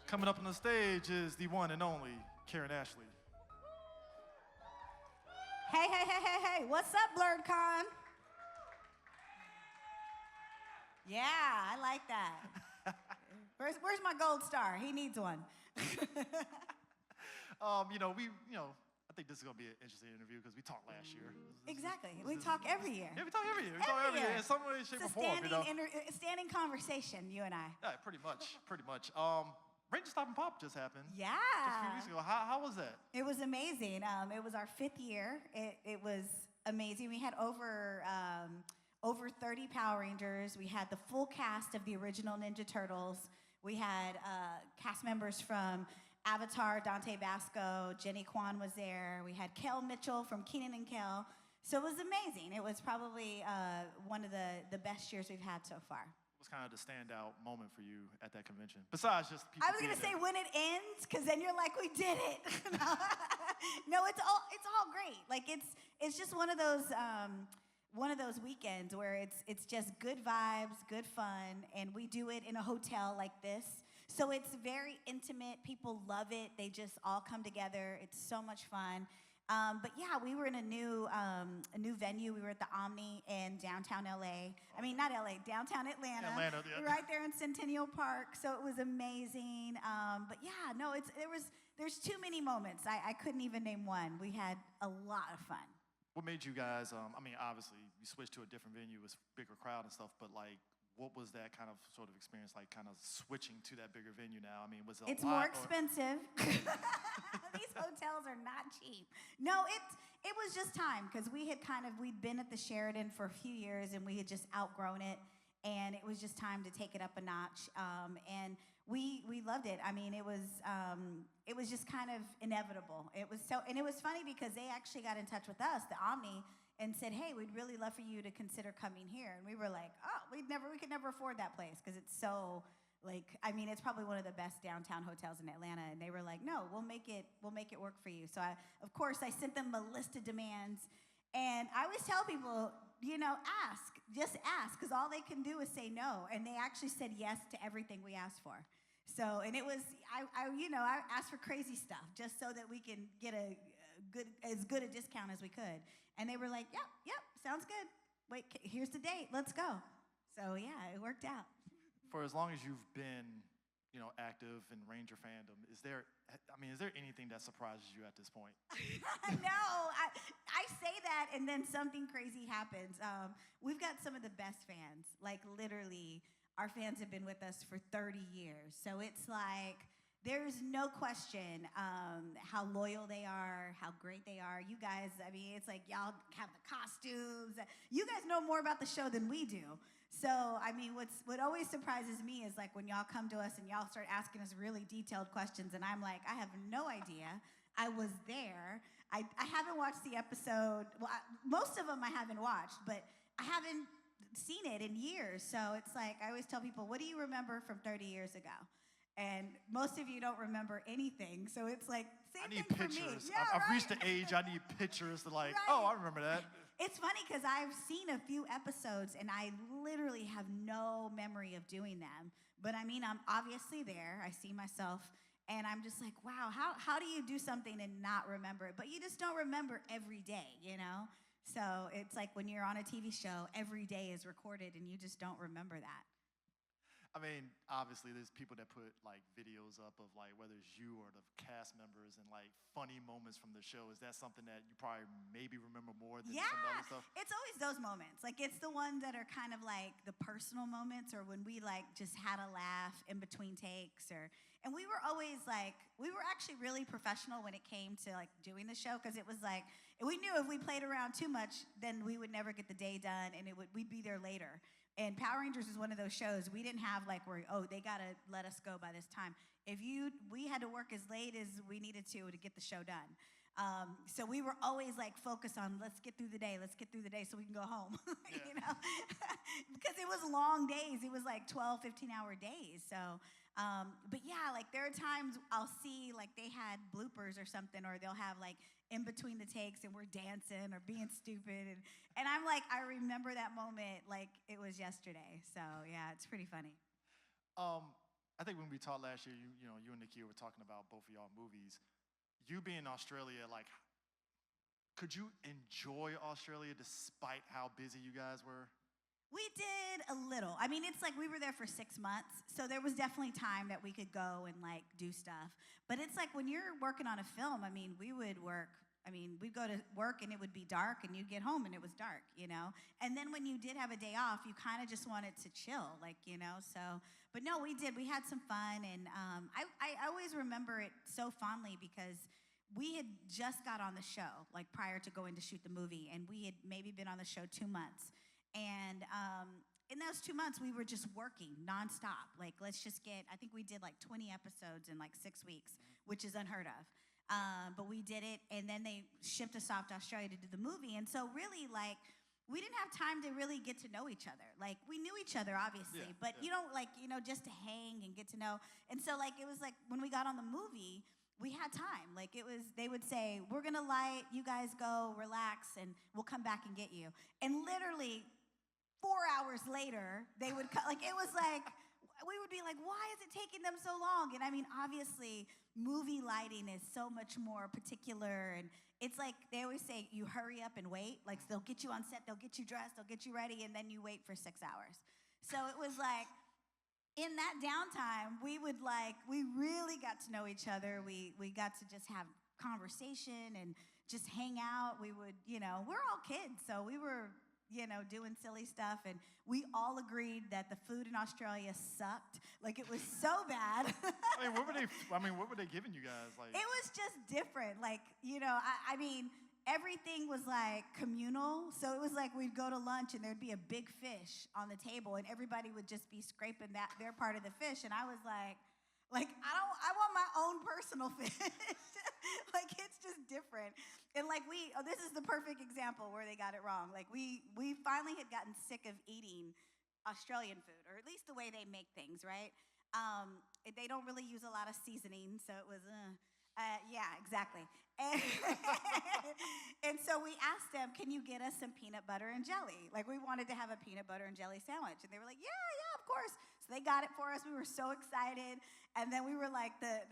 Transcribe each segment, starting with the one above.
Coming up on the stage is the one and only Karan Ashley. Hey, what's up, BlerDCon? Yeah, I like that. Where's my gold star? He needs one. I think this is gonna be an interesting interview because we talked last year. Exactly. We talk every year. Yeah, we talk every year. We talk every year in some way, shape, or form. Standing conversation, you and I. Yeah, pretty much. Ranger Stop and Pop just happened. Yeah. Just a few weeks ago. How was that? It was amazing. It was our 5th year. It was amazing. We had over 30 Power Rangers. We had the full cast of the original Ninja Turtles. We had cast members from Avatar, Dante Basco, Jenny Kwan was there. We had Kel Mitchell from Kenan and Kel. So it was amazing. It was probably one of the best years we've had so far. What was kind of the standout moment for you at that convention? Besides just people I was going to say when it ends, because then you're like, we did it. No, it's all great. Like it's just one of those weekends where it's just good vibes, good fun, and we do it in a hotel like this. So it's very intimate. People love it. They just all come together. It's so much fun. But yeah, we were in a new venue. We were at the Omni in downtown LA. I mean, not LA, downtown Atlanta. Atlanta, yeah. Right there in Centennial Park. So it was amazing. But yeah, no, there's too many moments. I couldn't even name one. We had a lot of fun. What made you guys? Obviously, you switched to a different venue with bigger crowd and stuff. But like, what was that kind of sort of experience like? Kind of switching to that bigger venue now. I mean, was it? It's more expensive. These hotels are not cheap. No, it was just time because we'd been at the Sheraton for a few years and we had just outgrown it, and it was just time to take it up a notch. And we loved it. I mean, it was just kind of inevitable. It was funny because they actually got in touch with us, the Omni, and said, hey, we'd really love for you to consider coming here. And we were like, oh, we could never afford that place because it's so, it's probably one of the best downtown hotels in Atlanta. And they were like, no, we'll make it work for you. So of course I sent them a list of demands. And I always tell people, just ask, because all they can do is say no. And they actually said yes to everything we asked for. So, and it was, I asked for crazy stuff just so that we can get as good a discount as we could. And they were like, yep, sounds good. Wait, here's the date, let's go. So yeah, it worked out. For as long as you've been, active in Ranger fandom, is there anything that surprises you at this point? No, I say that and then something crazy happens. We've got some of the best fans. Like literally, our fans have been with us for 30 years. So it's like, there's no question how loyal they are, how great they are. You guys, it's like y'all have the costumes. You guys know more about the show than we do. So, what always surprises me is like when y'all come to us and y'all start asking us really detailed questions, and I'm like, I have no idea. I was there. I haven't watched the episode. Well, most of them I haven't watched, but I haven't seen it in years. So it's like I always tell people, what do you remember from 30 years ago? And most of you don't remember anything, so it's like same I need thing pictures. for me. Yeah, I've right? reached the age I need pictures to like. Right. Oh, I remember that. It's funny because I've seen a few episodes and I literally have no memory of doing them. But I'm obviously there. I see myself, and I'm just like, wow. How do you do something and not remember it? But you just don't remember every day, So it's like when you're on a TV show, every day is recorded, and you just don't remember that. Obviously, there's people that put like videos up of like whether it's you or the cast members and like funny moments from the show. Is that something that you probably maybe remember more than some other stuff? It's always those moments. Like it's the ones that are kind of like the personal moments, or when we like just had a laugh in between takes, and we were always like, we were actually really professional when it came to like doing the show, because it was like, we knew if we played around too much, then we would never get the day done, and we'd be there later. And Power Rangers is one of those shows we didn't have like where, they gotta let us go by this time. We had to work as late as we needed to get the show done. So we were always like focused on let's get through the day so we can go home, because it was long days. It was like 12, 15-hour days. So, but yeah, like there are times I'll see like they had bloopers or something, or they'll have like in between the takes and we're dancing or being stupid. And I'm like, I remember that moment like it was yesterday. So yeah, it's pretty funny. I think when we talked last year, you and Nikia were talking about both of y'all movies. You being in Australia, like, could you enjoy Australia despite how busy you guys were? We did a little. I mean, it's like we were there for 6 months, so there was definitely time that we could go and like do stuff. But it's like when you're working on a film, I mean, we'd go to work and it would be dark, and you'd get home and it was dark, And then when you did have a day off, you kind of just wanted to chill, So, but no, we did. We had some fun, and I always remember it so fondly because we had just got on the show, like prior to going to shoot the movie, and we had maybe been on the show 2 months. And in those 2 months, we were just working nonstop. Like, I think we did like 20 episodes in like 6 weeks, which is unheard of. But we did it, and then they shipped us off to Australia to do the movie. And so really, like, we didn't have time to really get to know each other. Like, we knew each other, obviously, but you don't, like, just to hang and get to know. And so, like, it was like when we got on the movie, we had time. Like, they would say, we're going to light, you guys go, relax, and we'll come back and get you. And literally 4 hours later, they would come. Like, it was like, we would be like, why is it taking them so long? And I mean, obviously, movie lighting is so much more particular. And it's like, they always say, you hurry up and wait. Like, they'll get you on set, they'll get you dressed, they'll get you ready, and then you wait for 6 hours. So it was like, in that downtime, we really got to know each other. We got to just have conversation and just hang out. We would, we're all kids, so we were, doing silly stuff, and we all agreed that the food in Australia sucked. Like, it was so bad. What were they giving you guys? Like, it was just different. Like, I mean, everything was like communal. So it was like we'd go to lunch and there'd be a big fish on the table, and everybody would just be scraping their part of the fish, and I was like, I want my own personal fish. Like, it's just different. And like this is the perfect example where they got it wrong. Like, we finally had gotten sick of eating Australian food, or at least the way they make things, right? They don't really use a lot of seasoning, so it was, yeah, exactly. And so we asked them, can you get us some peanut butter and jelly? Like, we wanted to have a peanut butter and jelly sandwich. And they were like, yeah, of course. So they got it for us. We were so excited. And then we were like, the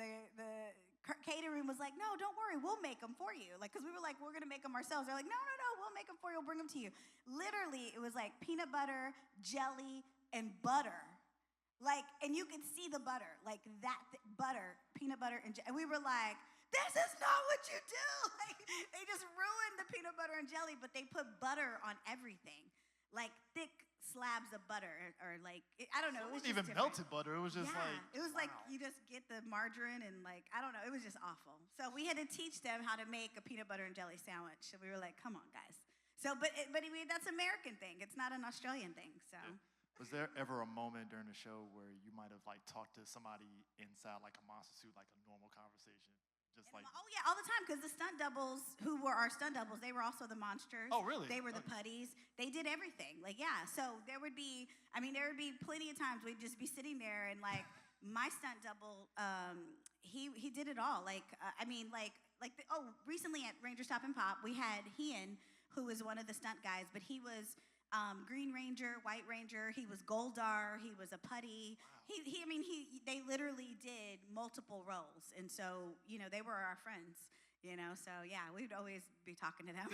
catering was like, no, don't worry, we'll make them for you. Like, because we were like, we're going to make them ourselves. They're like, no, we'll make them for you. We'll bring them to you. Literally, it was like peanut butter, jelly, and butter. Like, and you could see the butter, like that butter, peanut butter, and we were like, this is not what you do. Like, they just ruined the peanut butter and jelly, but they put butter on everything, like thick slabs of butter, or like, I don't know. It wasn't even melted butter. It was just it was like you just get the margarine and like, I don't know. It was just awful. So we had to teach them how to make a peanut butter and jelly sandwich. So we were like, come on, guys. So, but I mean, that's an American thing. It's not an Australian thing. So. Yeah. Was there ever a moment during the show where you might have like talked to somebody inside like a monster suit, like a normal conversation? Just like, oh yeah, all the time, because the stunt doubles, who were our stunt doubles, they were also the monsters. Oh, really? They were the putties. They did everything. Like, yeah. So there would be plenty of times we'd just be sitting there, and like my stunt double, he did it all. Like, recently at Ranger Stop and Pop, we had Ian, who was one of the stunt guys, but he was Green Ranger, White Ranger. He was Goldar. He was a putty. Wow. They literally did multiple roles, and so they were our friends. So yeah, we'd always be talking to them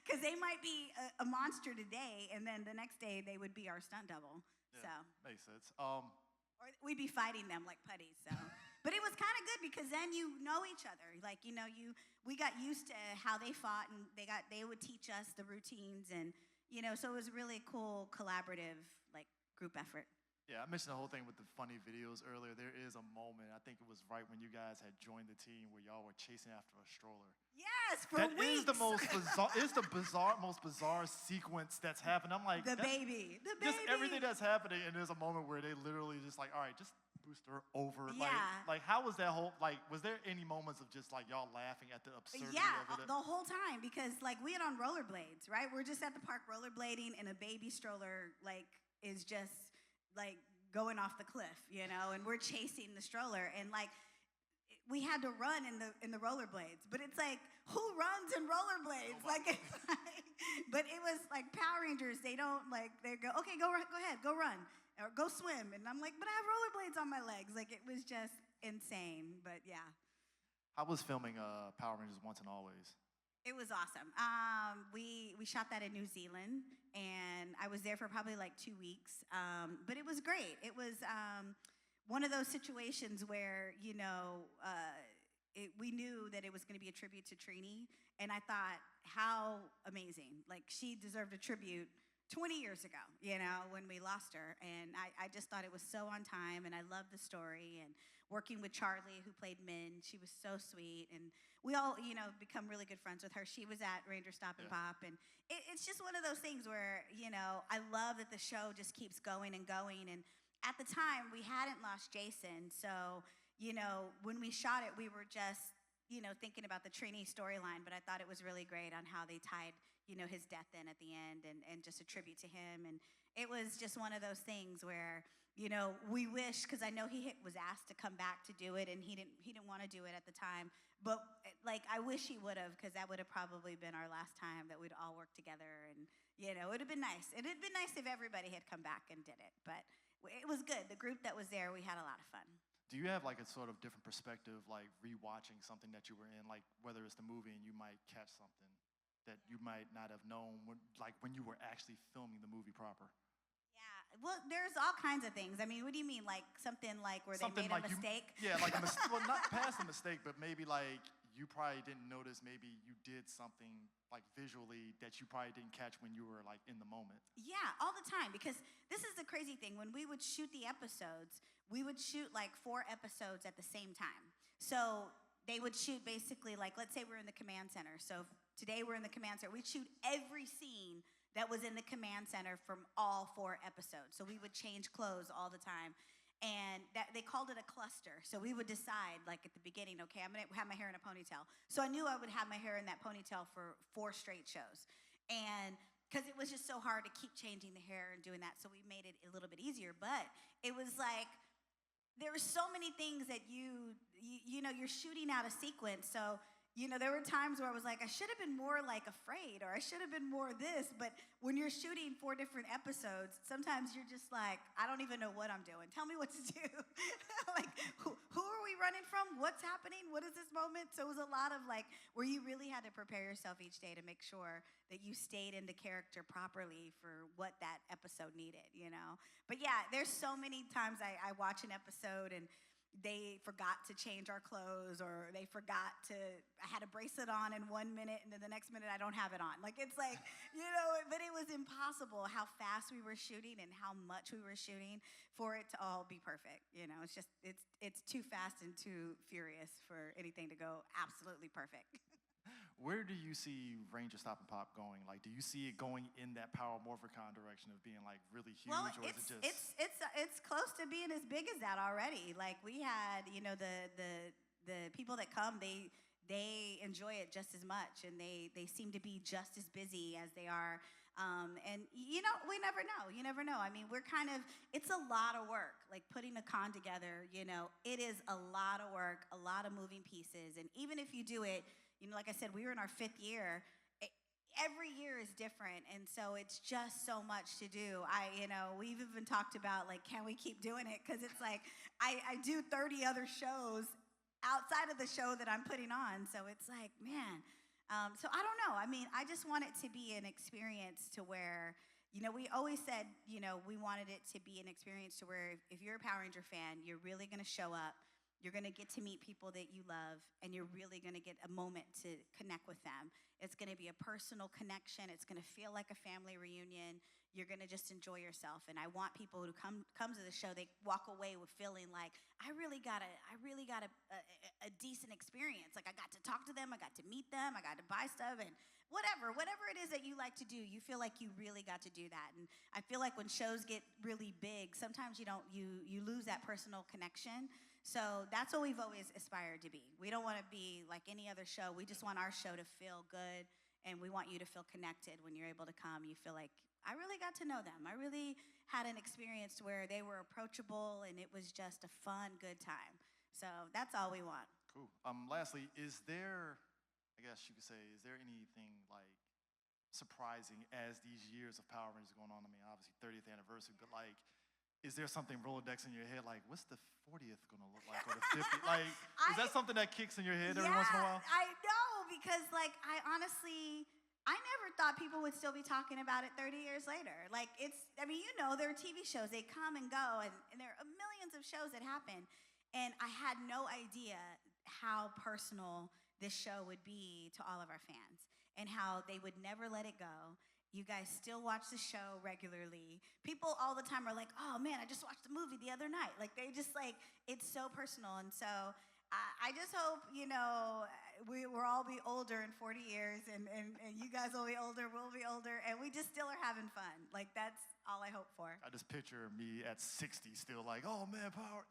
because they might be a monster today, and then the next day they would be our stunt double. Yeah, so makes sense. Or we'd be fighting them like putties. So, but it was kind of good because then you know each other. Like we got used to how they fought, and they would teach us the routines, and so it was really cool, collaborative, like group effort. Yeah, I mentioned the whole thing with the funny videos earlier. There is a moment, I think it was right when you guys had joined the team, where y'all were chasing after a stroller. Yes, for that weeks. Is the most bizarre. It's the most bizarre sequence that's happened. I'm like, the baby. Just everything that's happening, and there's a moment where they literally just like, all right, just boost her over. Yeah. Like how was that whole, like, was there any moments of just like y'all laughing at the absurdity of it? The whole time, because like we had on rollerblades, right? We're just at the park rollerblading, and a baby stroller like is just like going off the cliff, and we're chasing the stroller, and like we had to run in the rollerblades, but it's like, who runs in rollerblades? But it was like Power Rangers. They don't like, they go, okay, go ahead, go run. or go swim. And I'm like, but I have rollerblades on my legs. Like, it was just insane. But yeah, How was filming Power Rangers Once and Always? it was awesome. We shot that in New Zealand, and I was there for probably like 2 weeks. But it was great. It was one of those situations where, we knew that it was going to be a tribute to Trini, and I thought, how amazing. Like, she deserved a tribute 20 years ago, when we lost her. And I just thought it was so on time, and I loved the story. And working with Charlie, who played Min, she was so sweet. And we all, become really good friends with her. She was at Ranger Stop and Pop. And it's just one of those things where, I love that the show just keeps going and going. And at the time, we hadn't lost Jason. So, when we shot it, we were just, thinking about the Trini storyline. But I thought it was really great on how they tied, his death in at the end, and just a tribute to him. And it was just one of those things where, we wish, because I know he was asked to come back to do it, and he didn't want to do it at the time. But like, I wish he would have, because that would have probably been our last time that we'd all work together. And it would have been nice. It'd been nice if everybody had come back and did it. But it was good. The group that was there, we had a lot of fun. Do you have like a sort of different perspective, like rewatching something that you were in, like whether it's the movie and you might catch something that you might not have known when you were actually filming the movie proper? Yeah, well, there's all kinds of things. I mean, what do you mean, like something like where Something they made like a mistake? Like a mistake. Well, not past a mistake, but maybe like you probably didn't notice. Maybe you did something like visually that you probably didn't catch when you were like in the moment. Yeah, all the time, because this is the crazy thing. When we would shoot the episodes, we would shoot like 4 episodes at the same time. So they would shoot basically like, let's say we're in the command center. So today we're in the command center. We'd shoot every scene that was in the command center from all 4 episodes. So we would change clothes all the time. And they called it a cluster. So we would decide, like at the beginning, okay, I'm gonna have my hair in a ponytail. So I knew I would have my hair in that ponytail for 4 straight shows. And because it was just so hard to keep changing the hair and doing that, so we made it a little bit easier. But it was like, there were so many things that you're shooting out a sequence. So, there were times where I was like, I should have been more like afraid, or I should have been more this. But when you're shooting 4 different episodes, sometimes you're just like, I don't even know what I'm doing. Tell me what to do. Like, who are we running from? What's happening? What is this moment? So it was a lot of like, where you really had to prepare yourself each day to make sure that you stayed into character properly for what that episode needed, But yeah, there's so many times I watch an episode and they forgot to change our clothes, or they forgot to, I had a bracelet on in 1 minute, and then the next minute I don't have it on. Like, it's like, but it was impossible how fast we were shooting and how much we were shooting for it to all be perfect. It's just, it's too fast and too furious for anything to go absolutely perfect. Where do you see Ranger Stop and Pop going? Like, do you see it going in that Power Morphicon direction of being like really huge, well, or is it just? it's close to being as big as that already. Like, we had, the people that come, they enjoy it just as much, and they seem to be just as busy as they are. And we never know. You never know. I mean, it's a lot of work. Like, putting a con together, it is a lot of work, a lot of moving pieces. And even if you do it, like I said, we were in our 5th year. Every year is different, and so it's just so much to do. We've even talked about, like, can we keep doing it? Because it's like, I do 30 other shows outside of the show that I'm putting on. So it's like, man. So I don't know. I mean, I just want it to be an experience to where, we always said, we wanted it to be an experience to where if you're a Power Ranger fan, you're really going to show up. You're going to get to meet people that you love, and you're really going to get a moment to connect with them. It's going to be a personal connection. It's going to feel like a family reunion. You're going to just enjoy yourself. And I want people who come to the show, they walk away with feeling like, I really got a decent experience. Like, I got to talk to them. I got to meet them. I got to buy stuff, and whatever it is that you like to do, you feel like you really got to do that. And I feel like when shows get really big, sometimes you lose that personal connection. So that's what we've always aspired to be. We don't want to be like any other show. We just want our show to feel good, and we want you to feel connected when you're able to come. You feel like, I really got to know them. I really had an experience where they were approachable, and it was just a fun, good time. So that's all we want. Cool. Lastly, is there, I guess you could say, is there anything like surprising as these years of Power Rangers going on? I mean, obviously 30th anniversary, but like, is there something Rolodex in your head like, what's the 40th gonna look like, or the 50th? Like, is that something that kicks in your head every once in a while? I know, because like I honestly, I never thought people would still be talking about it 30 years later. Like I mean, you know, there are TV shows, they come and go, and there are millions of shows that happen. And I had no idea how personal this show would be to all of our fans, and how they would never let it go. You guys still watch the show regularly. People all the time are like, oh man, I just watched the movie the other night. Like they just like, it's so personal. And so I just hope, you know, we'll all be older in 40 years, and you guys will be older, we'll be older, and we just still are having fun. Like that's all I hope for. I just picture me at 60 still like, oh man, power.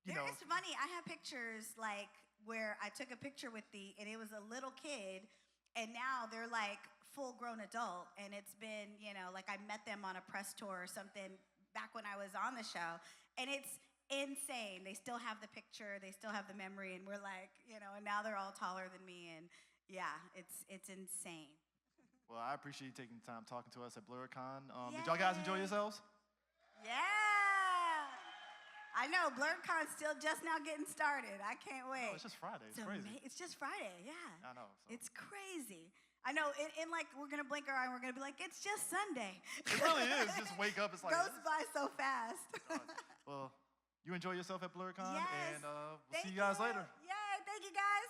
It's funny, I have pictures like where I took a picture with and it was a little kid, and now they're like full-grown adult, and it's been, you know, like I met them on a press tour or something back when I was on the show, and it's insane. They still have the picture, they still have the memory, and we're like, you know, and now they're all taller than me, and yeah, it's insane. Well, I appreciate you taking the time talking to us at BlerDCon. Did y'all guys enjoy yourselves? Yeah. I know, BlerDCon's still just now getting started. I can't wait. Oh, it's just Friday. It's crazy. It's just Friday, yeah. I know. So. It's crazy. I know, in like, we're going to blink our eye and we're going to be like, it's just Sunday. It really is. Just wake up, it's like. Goes by so fast. Well, you enjoy yourself at BlerDCon, yes. and we'll see you guys later. Yay, thank you guys.